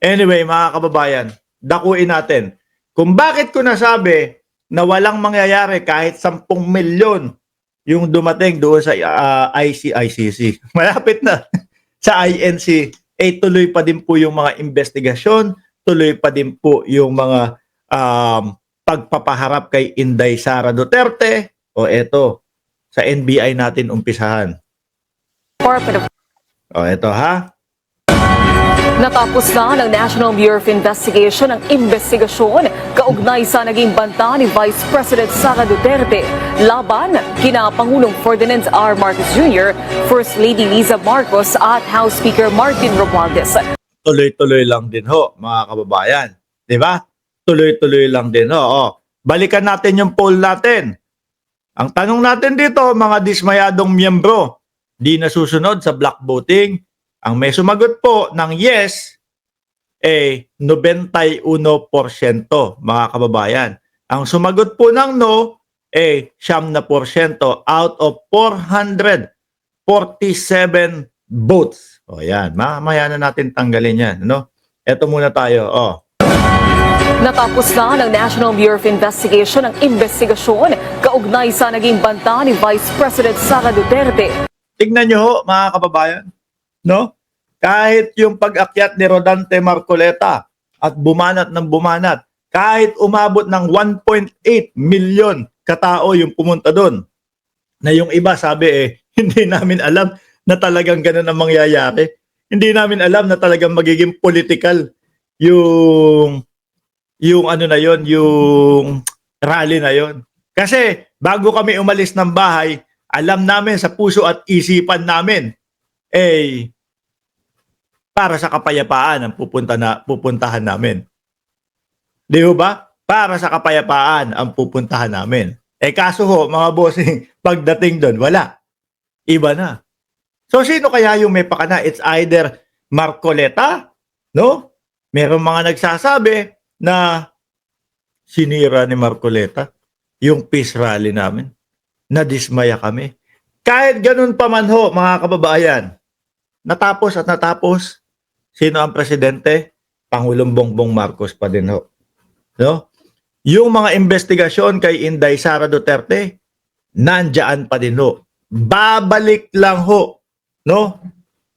Anyway, mga kababayan, dakuin natin. Kung bakit ko nasabi na walang mangyayari kahit 10 milyon yung dumating doon sa ICC. Malapit na sa INC, tuloy pa din po yung mga investigasyon, tuloy pa din po yung mga pagpapaharap kay Inday Sara Duterte. O eto, sa NBI natin umpisahan. O eto ha. Natapos na ng National Bureau of Investigation ang investigasyon kaugnay sa naging banta ni Vice President Sara Duterte laban kina Pangulong Ferdinand R. Marcos Jr., First Lady Liza Marcos at House Speaker Martin Romualdez. Tuloy-tuloy lang din ho, mga kababayan. Di ba? Tuloy-tuloy lang din ho. O, balikan natin yung poll natin. Ang tanong natin dito, mga dismayadong miyembro, di nasusunod sa block voting. Ang may sumagot po ng yes, 91%, mga kababayan. Ang sumagot po ng no, 9% out of 447 votes. O yan, mamaya na natin tanggalin yan. No? Ito muna tayo. Natapos na ng National Bureau of Investigation ang investigasyon kaugnay sa naging banta ni Vice President Sara Duterte. Tignan nyo ho, mga kababayan. No? Kahit yung pag-akyat ni Rodante Marcoleta at bumanat ng bumanat, kahit umabot ng 1.8 million katao yung pumunta doon, na yung iba sabi hindi namin alam na talagang ganun ang mangyayari. Hindi namin alam na talagang magiging political yung ano na yon, yung rally na yon. Kasi bago kami umalis ng bahay, alam namin sa puso at isipan namin, para sa kapayapaan ang pupuntahan namin. Di ba? Para sa kapayapaan ang pupuntahan namin. Kaso ho, mga bossing, pagdating doon, wala. Iba na. So, sino kaya yung may pakana? It's either Marcoleta, no? Merong mga nagsasabi na sinira ni Marcoleta yung peace rally namin. Nadismaya kami. Kahit ganun pa man ho, mga kababayan, natapos at natapos, sino ang presidente? Pangulong Bongbong Marcos pa din ho. No? Yung mga investigasyon kay Inday Sara Duterte, nandiyan pa din ho. Babalik lang ho. No?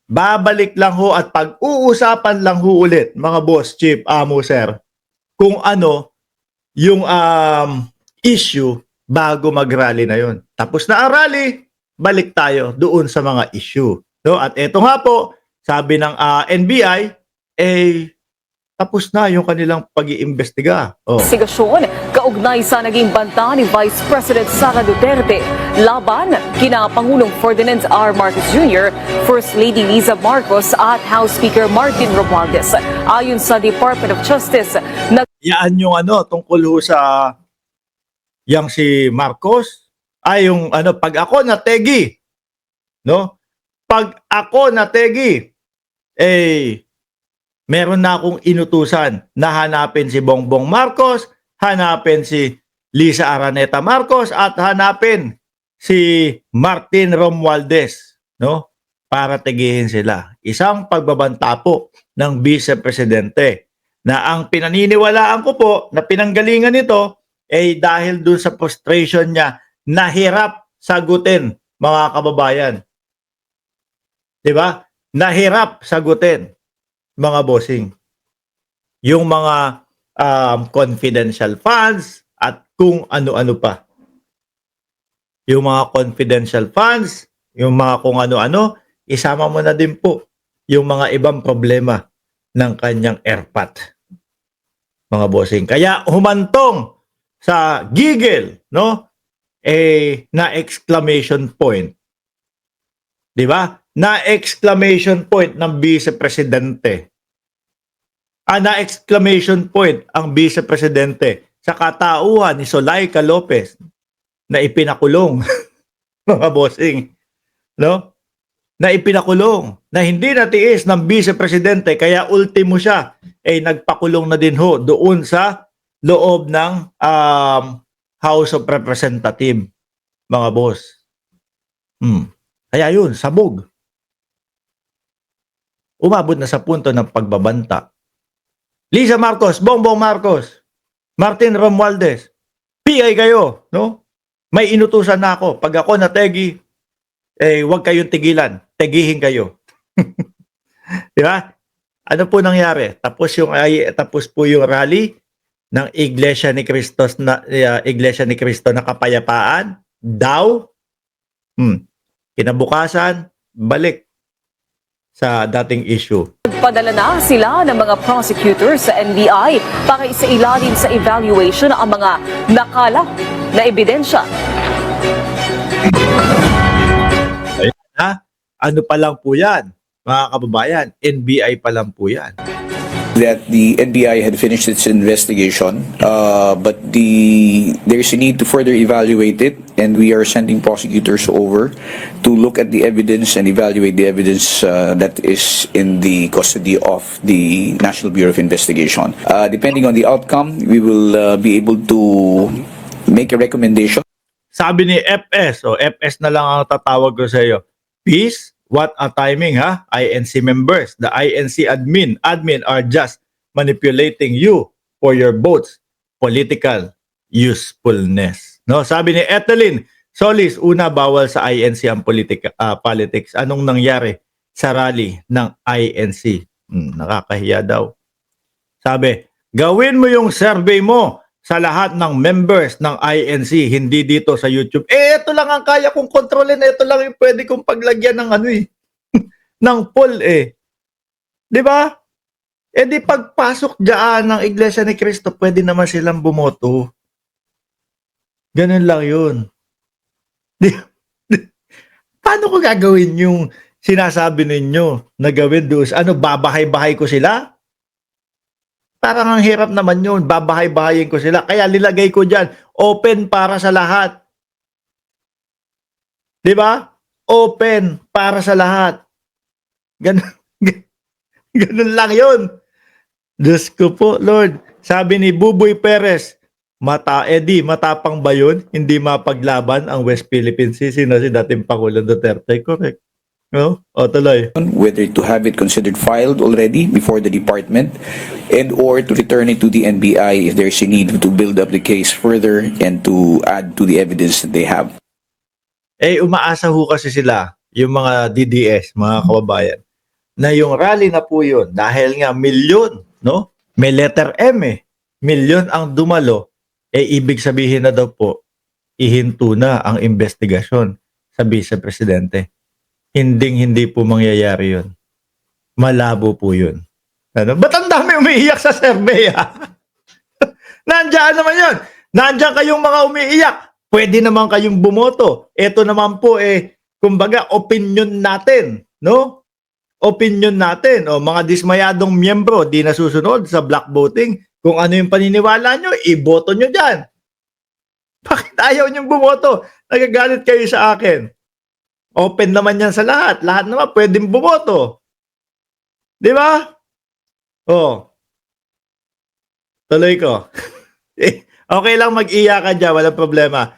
Babalik lang ho at pag-uusapan lang ho ulit, mga boss, chief, amo, sir, kung ano yung issue bago mag-rally na yon. Tapos na ang rally, balik tayo doon sa mga issue. No? At eto nga po, sabi ng NBI, tapos na yung kanilang pag-iimbestiga. Investigasyon kaugnay sa naging banta ni Vice President Sara Duterte laban kina Pangulong Ferdinand R. Marcos Jr., First Lady Liza Marcos at House Speaker Martin Romualdez. Ayon sa Department of Justice, yan yung tungkol ho sa yang si Marcos, yung pag ako nategi, no? Pag ako nategi, meron na akong inutusan na hanapin si Bongbong Marcos, hanapin si Liza Araneta Marcos, at hanapin si Martin Romualdez, no? Para tegihin sila. Isang pagbabanta po ng Vice Presidente na ang pinaniniwalaan ko po na pinanggalingan nito dahil dun sa frustration niya, nahirap sagutin, mga kababayan. Diba? Nahirap sagutin, mga bossing, yung mga confidential funds at kung ano-ano pa. Yung mga confidential funds, yung mga kung ano-ano, isama mo na din po yung mga ibang problema ng kanyang airpat, mga bossing. Kaya humantong sa gigil, no? Na exclamation point. Di ba? Na exclamation point ng Vice Presidente. Na exclamation point ang Vice Presidente sa katauhan ni Zulaika Lopez na ipinakulong, mga bossing, no? Na ipinakulong, na hindi natiis ng Vice Presidente, kaya ultimo siya nagpakulong na din ho doon sa loob ng House of Representatives, mga boss. Kaya yun, sabog. Umabot na sa punto ng pagbabanta Lisa Marcos, Bongbong Marcos, Martin Romualdez, PI kayo, no? May inutusan na ako. Pag ako nategi, huwag kayong tigilan. Tegihin kayo. Di ba? Ano po nangyari? Tapos po yung rally ng Iglesia ni Cristo na Kapayapaan daw. Kinabukasan, balik sa dating issue. Padala na sila ng mga prosecutors sa NBI para isailalim sa evaluation ang mga nakalap na ebidensya. Ha? Ano pa lang po yan, mga kababayan? NBI pa lang po yan. That the NBI had finished its investigation, but there's a need to further evaluate it, and we are sending prosecutors over to look at the evidence and evaluate the evidence that is in the custody of the National Bureau of Investigation. Depending on the outcome, we will be able to make a recommendation. Sabi ni FS, FS na lang ang tatawag ko sa iyo. Peace, what a timing ha? INC members, the INC admin are just manipulating you for your votes, political usefulness. No, sabi ni Etelyn Solis, una bawal sa INC ang politics. Anong nangyari sa rally ng INC? Nakakahiya daw. Sabi, gawin mo yung survey mo sa lahat ng members ng INC, hindi dito sa YouTube. Ito lang ang kaya kong kontrolin. Ito lang yung pwede kong paglagyan ng ng poll Di ba? Di pagpasok dyan ng Iglesia ni Cristo, pwede naman silang bumoto. Ganun lang yun. Paano ko gagawin yung sinasabi ninyo na gawin doon? Babahay-bahay ko sila? Parang ang hirap naman yun. Babahay-bahayin ko sila. Kaya nilagay ko dyan, open para sa lahat. Di ba? Open para sa lahat. Ganun lang yun. Diyos ko po, Lord. Sabi ni Buboy Perez, matapang ba yun? Hindi mapaglaban ang West Philippine Sea. Sino si dating Pangulong Duterte? Correct. No? O, tuloy. Whether to have it considered filed already before the department and or to return it to the NBI if there's a need to build up the case further and to add to the evidence that they have. Umaasa ho kasi sila, yung mga DDS, mga kababayan, na yung rally na po yun, dahil nga milyon, no? May letter M milyon ang dumalo, ibig sabihin na daw po, ihinto na ang investigasyon sa Vice Presidente. Hindi po mangyayari yun. Malabo po yun. Ba't ang dami umiiyak sa survey Nandiyan naman yun. Nandiyan kayong mga umiiyak. Pwede naman kayong bumoto. Ito naman po kumbaga opinion natin, no? Opinion natin. Mga dismayadong miyembro di nasusunod sa black voting. Kung ano yung paniniwala nyo, iboto nyo dyan. Bakit ayaw nyo bumoto? Nagagalit kayo sa akin. Open naman yan sa lahat. Lahat naman pwedeng bumoto. Di ba? Tuloy ko. Okay lang mag-iya ka dyan. Walang problema.